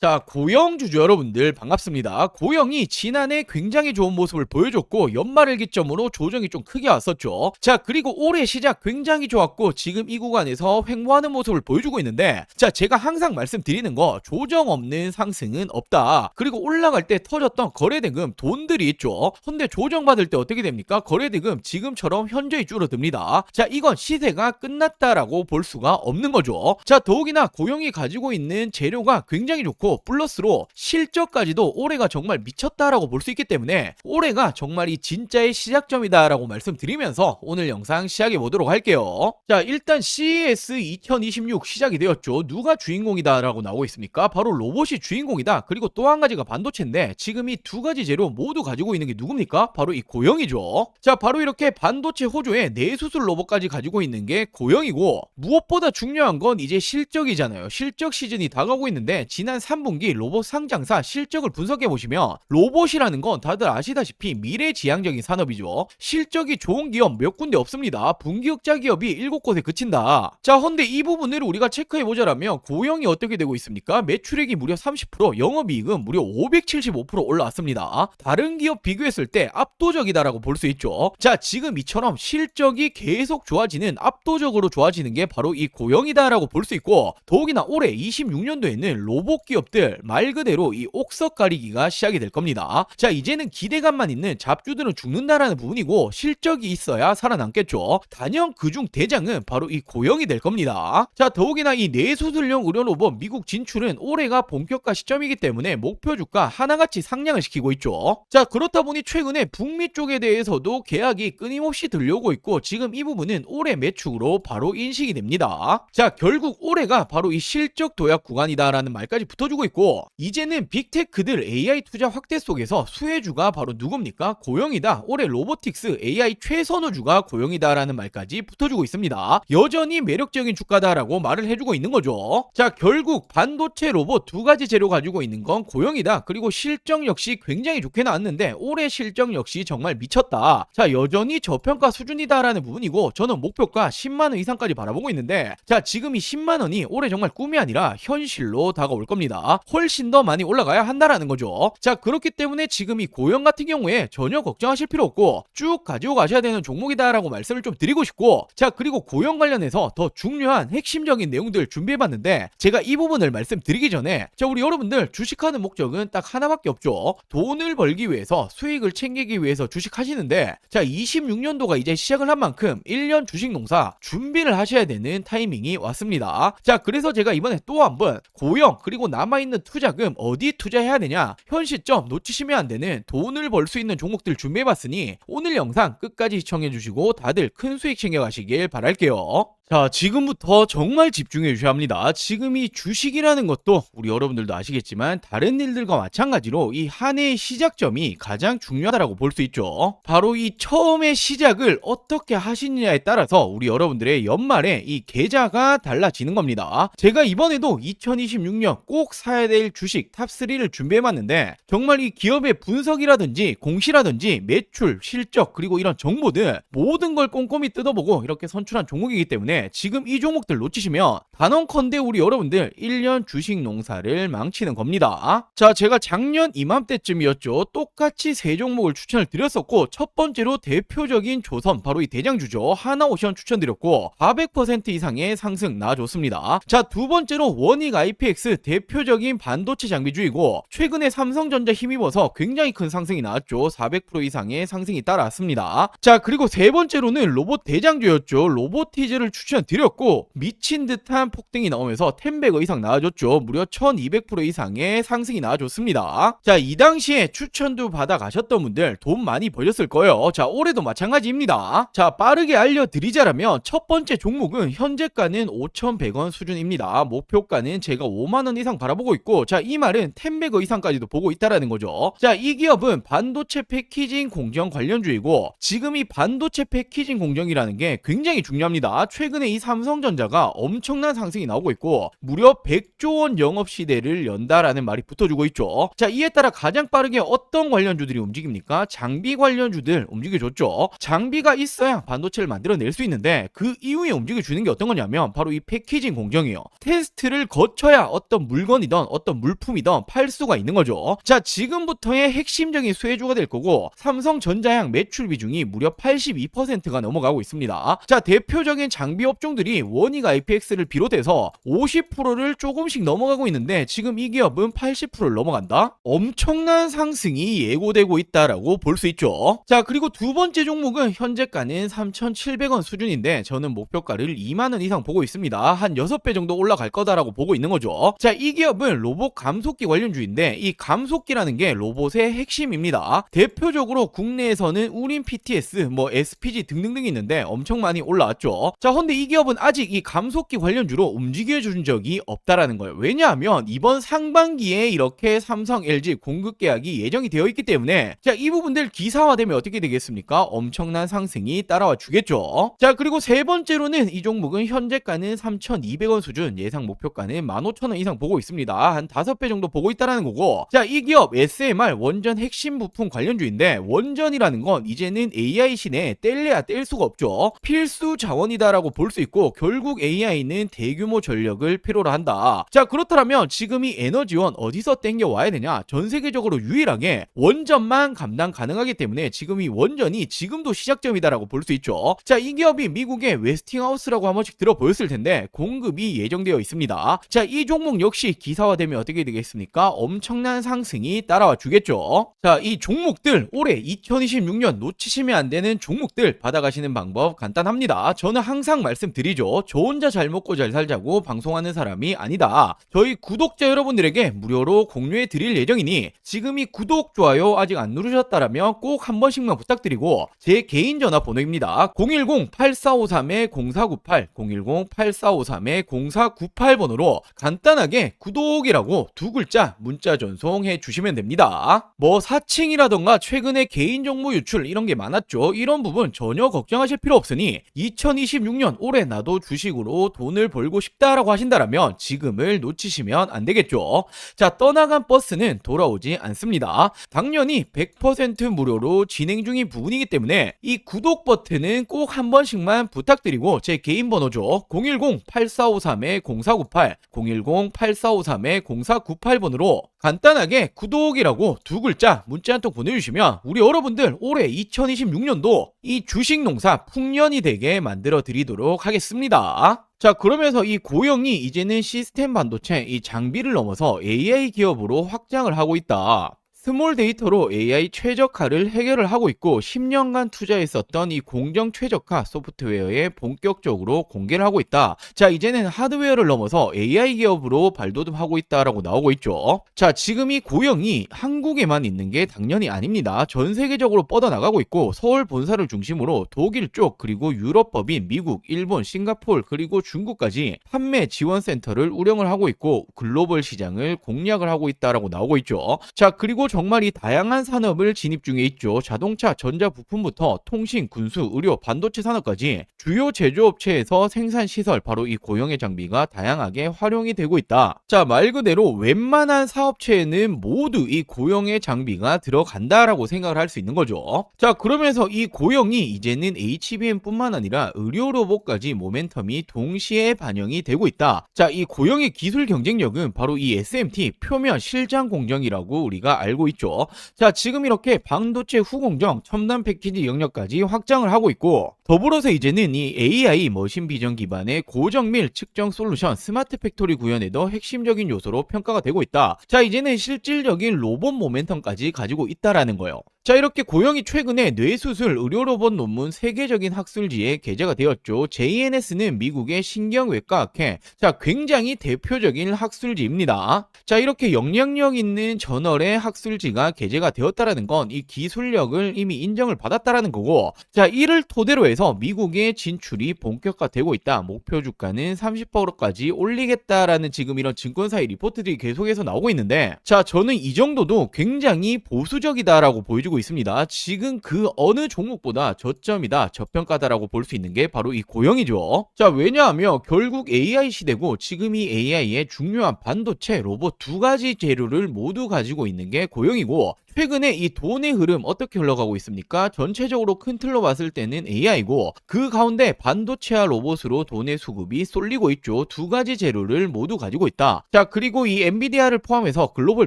자, 고영주주 여러분들 반갑습니다. 고영이 지난해 굉장히 좋은 모습을 보여줬고 연말을 기점으로 조정이 좀 크게 왔었죠. 자, 그리고 올해 시작 굉장히 좋았고 지금 이 구간에서 횡보하는 모습을 보여주고 있는데, 자, 제가 항상 말씀드리는 거 조정 없는 상승은 없다. 그리고 올라갈 때 터졌던 거래대금 돈들이 있죠. 근데 조정받을 때 어떻게 됩니까? 거래대금 지금처럼 현저히 줄어듭니다. 자, 이건 시세가 끝났다라고 볼 수가 없는 거죠. 자, 더욱이나 고영이 가지고 있는 재료가 굉장히 좋고 플러스로 실적까지도 올해가 정말 미쳤다라고 볼 수 있기 때문에 올해가 정말 이 진짜의 시작점이다라고 말씀드리면서 오늘 영상 시작해 보도록 할게요. 자, 일단 CES 2026 시작이 되었죠. 누가 주인공이다라고 나오고 있습니까? 바로 로봇이 주인공이다. 그리고 또 한 가지가 반도체인데 지금 이 두 가지 재료 모두 가지고 있는 게 누굽니까? 바로 이 고영이죠. 자, 바로 이렇게 반도체 호조에 뇌수술 로봇까지 가지고 있는 게 고영이고, 무엇보다 중요한 건 이제 실적이잖아요. 실적 시즌이 다가오고 있는데 지난 3분기 로봇 상장사 실적을 분석해 보시면 로봇이라는 건 다들 아시다시피 미래지향적인 산업이죠. 실적이 좋은 기업 몇 군데 없습니다. 분기흑자 기업이 7곳에 그친다. 자, 헌데 이 부분을 우리가 체크해 보자라면 고영이 어떻게 되고 있습니까? 매출액이 무려 30%, 영업이익은 무려 575% 올라왔습니다. 다른 기업 비교했을 때 압도적이다라고 볼 수 있죠. 자, 지금 이처럼 실적이 계속 좋아지는, 압도적으로 좋아지는 게 바로 이 고영이다라고 볼 수 있고, 더욱이나 올해 26년도에는 로봇 기업들 말 그대로 이 옥석 가리기가 시작이 될 겁니다. 자, 이제는 기대감만 있는 잡주들은 죽는다라는 부분이고 실적이 있어야 살아남겠죠. 단연 그중 대장은 바로 이 고영이 될 겁니다. 자, 더욱이나 이 뇌수술용 의료 로봇 미국 진출은 올해가 본격화 시점이기 때문에 목표 주가 하나같이 상향을 시키고 있죠. 자, 그렇다 보니 최근에 북미 쪽에 대해서도 계약이 끊임없이 들려오고 있고 지금 이 부분은 올해 매축으로 바로 인식이 됩니다. 자, 결국 올해가 바로 이 실적 도약 구간이다라는 말까지 붙어주고 있고, 이제는 빅테크들 AI 투자 확대 속에서 수혜주가 바로 누굽니까? 고영이다. 올해 로보틱스 AI 최선호주가 고영이다라는 말까지 붙어주고 있습니다. 여전히 매력적인 주가다라고 말을 해주고 있는 거죠. 자, 결국 반도체 로봇 두 가지 재료 가지고 있는 건 고영이다. 그리고 실적 역시 굉장히 좋게 나왔는데 올해 실적 역시 정말 미쳤다. 자, 여전히 저평가 수준이다라는 부분이고 저는 목표가 10만원 이상까지 바라보고 있는데, 자, 지금 이 10만원이 올해 정말 꿈이 아니라 현실로 다가올 겁니다. 훨씬 더 많이 올라가야 한다라는 거죠. 자, 그렇기 때문에 지금 이 고영 같은 경우에 전혀 걱정하실 필요 없고 쭉 가지고 가셔야 되는 종목이다라고 말씀을 좀 드리고 싶고, 자, 그리고 고영 관련해서 더 중요한 핵심적인 내용들 준비해봤는데 제가 이 부분을 말씀드리기 전에, 자, 우리 여러분들 주식하는 목적은 딱 하나밖에 없죠. 돈을 벌기 위해서, 수익을 챙기기 위해서 주식하시는데, 자, 26년도가 이제 시작을 한 만큼 1년 주식 농사 준비를 하셔야 되는 타이밍이 왔습니다. 자, 그래서 제가 이번에 또 한번 고영 그리고 남아있는 투자금 어디 투자해야 되냐, 현 시점 놓치시면 안 되는 돈을 벌 수 있는 종목들 준비해봤으니 오늘 영상 끝까지 시청해주시고 다들 큰 수익 챙겨가시길 바랄게요. 자, 지금부터 정말 집중해 주셔야 합니다. 지금 이 주식이라는 것도 우리 여러분들도 아시겠지만 다른 일들과 마찬가지로 이 한 해의 시작점이 가장 중요하다고 볼 수 있죠. 바로 이 처음의 시작을 어떻게 하시느냐에 따라서 우리 여러분들의 연말에 이 계좌가 달라지는 겁니다. 제가 이번에도 2026년 꼭 사야 될 주식 탑3를 준비해봤는데 정말 이 기업의 분석이라든지 공시라든지 매출, 실적 그리고 이런 정보들 모든 걸 꼼꼼히 뜯어보고 이렇게 선출한 종목이기 때문에 지금 이 종목들 놓치시면 단언컨대 우리 여러분들 1년 주식 농사를 망치는 겁니다. 자, 제가 작년 이맘때쯤이었죠. 똑같이 세 종목을 추천을 드렸었고, 첫 번째로 대표적인 조선, 바로 이 대장주죠. 하나오션 추천드렸고 400% 이상의 상승 나와줬습니다. 자, 두 번째로 원익 IPX, 대표적인 반도체 장비주이고 최근에 삼성전자 힘입어서 굉장히 큰 상승이 나왔죠. 400% 이상의 상승이 따라왔습니다. 자, 그리고 세 번째로는 로봇 대장주였죠. 로보티즈를 추천드렸고 미친 듯한 폭등이 나오면서 10배거 이상 나와줬죠. 무려 1200% 이상의 상승이 나와줬습니다. 자, 이 당시에 추천도 받아 가셨던 분들 돈 많이 벌렸을 거예요. 자, 올해도 마찬가지입니다. 자, 빠르게 알려드리자라면 첫 번째 종목은 현재가는 5,100원 수준입니다. 목표가는 제가 5만원 이상 바라보고 있고, 자, 이 말은 10배거 이상까지도 보고 있다라는 거죠. 자, 이 기업은 반도체 패키징 공정 관련주이고 지금 이 반도체 패키징 공정이라는 게 굉장히 중요합니다. 최근 최근에 이 삼성전자가 엄청난 상승이 나오고 있고 무려 100조 원 영업 시대를 연다라는 말이 붙어주고 있죠. 자, 이에 따라 가장 빠르게 어떤 관련주들이 움직입니까? 장비 관련주들 움직여줬죠. 장비가 있어야 반도체를 만들어낼 수 있는데 그 이후에 움직여주는 게 어떤 거냐면 바로 이 패키징 공정이요. 테스트를 거쳐야 어떤 물건이든 어떤 물품이든 팔 수가 있는 거죠. 자, 지금부터의 핵심적인 수혜주가 될 거고 삼성전자양 매출 비중이 무려 82%가 넘어가고 있습니다. 자, 대표적인 장비 업종들이 원익 IPX를 비롯해서 50%를 조금씩 넘어가고 있는데 지금 이 기업은 80%를 넘어간다? 엄청난 상승이 예고되고 있다라고 볼 수 있죠. 자, 그리고 두 번째 종목은 현재가는 3,700원 수준인데 저는 목표가를 2만원 이상 보고 있습니다. 한 6배 정도 올라갈 거다라고 보고 있는 거죠. 자, 이 기업은 로봇 감속기 관련주인데 이 감속기라는 게 로봇의 핵심입니다. 대표적으로 국내에서는 우린 PTS, SPG 등등등 있는데 엄청 많이 올라왔죠. 자, 근데 이 기업은 아직 이 감속기 관련주로 움직여준 적이 없다라는 거예요. 왜냐하면 이번 상반기에 이렇게 삼성, LG 공급 계약이 예정이 되어 있기 때문에 자, 이 부분들 기사화되면 어떻게 되겠습니까? 엄청난 상승이 따라와 주겠죠. 자, 그리고 세 번째로는 이 종목은 현재가는 3,200원 수준, 예상 목표가는 15,000원 이상 보고 있습니다. 한 5배 정도 보고 있다라는 거고, 자, 이 기업 SMR 원전 핵심 부품 관련주인데 원전이라는 건 이제는 AI 시대에 뗄래야 뗄 수가 없죠. 필수 자원이다라고 볼 수 있고 결국 AI는 대규모 전력을 필요로 한다. 자, 그렇다면 지금 이 에너지원 어디서 땡겨 와야 되냐? 전 세계적으로 유일하게 원전만 감당 가능하기 때문에 지금 이 원전이 지금도 시작점이다라고 볼 수 있죠. 자, 이 기업이 미국의 웨스팅하우스라고 한 번씩 들어보였을 텐데 공급이 예정되어 있습니다. 자, 이 종목 역시 기사화되면 어떻게 되겠습니까? 엄청난 상승이 따라와 주겠죠. 자, 이 종목들 올해 2026년 놓치시면 안 되는 종목들 받아가시는 방법 간단합니다. 저는 항상 말씀드리죠. 저 혼자 잘 먹고 잘 살자고 방송하는 사람이 아니다. 저희 구독자 여러분들에게 무료로 공유해 드릴 예정이니 지금 이 구독, 좋아요 아직 안 누르셨다라면 꼭 한 번씩만 부탁드리고 제 개인 전화번호입니다. 010-8453-0498 010-8453-0498번으로 간단하게 구독이라고 두 글자 문자 전송해 주시면 됩니다. 사칭이라던가 최근에 개인 정보 유출 이런 게 많았죠. 이런 부분 전혀 걱정하실 필요 없으니 2026년 올해 나도 주식으로 돈을 벌고 싶다라고 하신다라면 지금을 놓치시면 안 되겠죠. 자, 떠나간 버스는 돌아오지 않습니다. 당연히 100% 무료로 진행 중인 부분이기 때문에 이 구독 버튼은 꼭 한 번씩만 부탁드리고 제 개인 번호죠. 010-8453-0498 010-8453-0498번으로 간단하게 구독이라고 두 글자 문자 한 통 보내주시면 우리 여러분들 올해 2026년도 이 주식 농사 풍년이 되게 만들어 드리도록 하겠습니다. 자, 그러면서 이 고영이 이제는 시스템 반도체 이 장비를 넘어서 AI 기업으로 확장을 하고 있다. 스몰 데이터로 AI 최적화를 해결을 하고 있고 10년간 투자했었던 이 공정 최적화 소프트웨어에 본격적으로 공개를 하고 있다. 자, 이제는 하드웨어를 넘어서 AI 기업으로 발돋움하고 있다라고 나오고 있죠. 자, 지금 이 고영이 한국에만 있는 게 당연히 아닙니다. 전 세계적으로 뻗어나가고 있고 서울 본사를 중심으로 독일 쪽 그리고 유럽법인 미국, 일본, 싱가포르 그리고 중국까지 판매 지원 센터를 운영을 하고 있고 글로벌 시장을 공략을 하고 있다라고 나오고 있죠. 자, 그리고 정말 이 다양한 산업을 진입 중에 있죠. 자동차, 전자부품부터 통신, 군수, 의료, 반도체 산업까지 주요 제조업체에서 생산 시설, 바로 이 고영의 장비가 다양하게 활용이 되고 있다. 자, 말 그대로 웬만한 사업체에는 모두 이 고영의 장비가 들어간다라고 생각을 할 수 있는 거죠. 자, 그러면서 이 고영이 이제는 HBM뿐만 아니라 의료 로봇까지 모멘텀이 동시에 반영이 되고 있다. 자, 이 고영의 기술 경쟁력은 바로 이 SMT 표면 실장 공정이라고 우리가 알고 있죠. 자, 지금 이렇게 반도체 후공정, 첨단 패키지 영역까지 확장을 하고 있고 더불어서 이제는 이 AI 머신 비전 기반의 고정밀 측정 솔루션 스마트 팩토리 구현에도 핵심적인 요소로 평가가 되고 있다. 자, 이제는 실질적인 로봇 모멘텀까지 가지고 있다라는 거예요. 자, 이렇게 고영이 최근에 뇌수술 의료로봇 논문 세계적인 학술지에 게재가 되었죠. JNS는 미국의 신경외과학회, 자, 굉장히 대표적인 학술지입니다. 자, 이렇게 영향력 있는 저널의 학술지가 게재가 되었다라는 건 이 기술력을 이미 인정을 받았다라는 거고, 자, 이를 토대로 해서 미국의 진출이 본격화되고 있다. 목표 주가는 30%까지 올리겠다라는 지금 이런 증권사의 리포트들이 계속해서 나오고 있는데, 자, 저는 이 정도도 굉장히 보수적이다라고 보여주고 좋아지고 있습니다. 지금 그 어느 종목보다 저점이다, 저평가다라고 볼 수 있는 게 바로 이 고영이죠. 자, 왜냐하면 결국 AI 시대고 지금 이 AI의 중요한 반도체, 로봇 두 가지 재료를 모두 가지고 있는 게 고영이고, 최근에 이 돈의 흐름 어떻게 흘러가고 있습니까? 전체적으로 큰 틀로 봤을 때는 AI고 그 가운데 반도체와 로봇으로 돈의 수급이 쏠리고 있죠. 두 가지 재료를 모두 가지고 있다. 자, 그리고 이 엔비디아를 포함해서 글로벌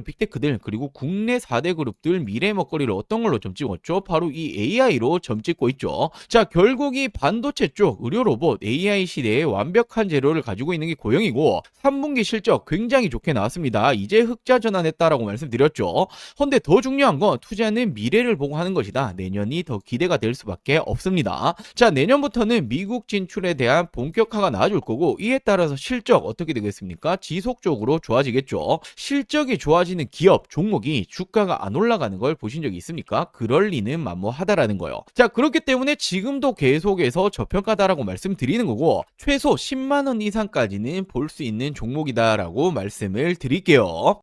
빅테크들 그리고 국내 4대 그룹들 미래 먹거리를 어떤 걸로 점 찍었죠? 바로 이 AI로 점 찍고 있죠. 자, 결국 이 반도체 쪽 의료 로봇 AI 시대에 완벽한 재료를 가지고 있는 게 고영이고 3분기 실적 굉장히 좋게 나왔습니다. 이제 흑자 전환했다라고 말씀드렸죠. 헌데 더 중요한 건 투자는 미래를 보고 하는 것이다. 내년이 더 기대가 될 수밖에 없습니다. 자, 내년부터는 미국 진출에 대한 본격화가 나아질 거고 이에 따라서 실적 어떻게 되겠습니까? 지속적으로 좋아지겠죠. 실적이 좋아지는 기업, 종목이 주가가 안 올라가는 걸 보신 적이 있습니까? 그럴 리는 만무하다라는 거예요. 자, 그렇기 때문에 지금도 계속해서 저평가다라고 말씀드리는 거고 최소 10만 원 이상까지는 볼 수 있는 종목이다라고 말씀을 드릴게요.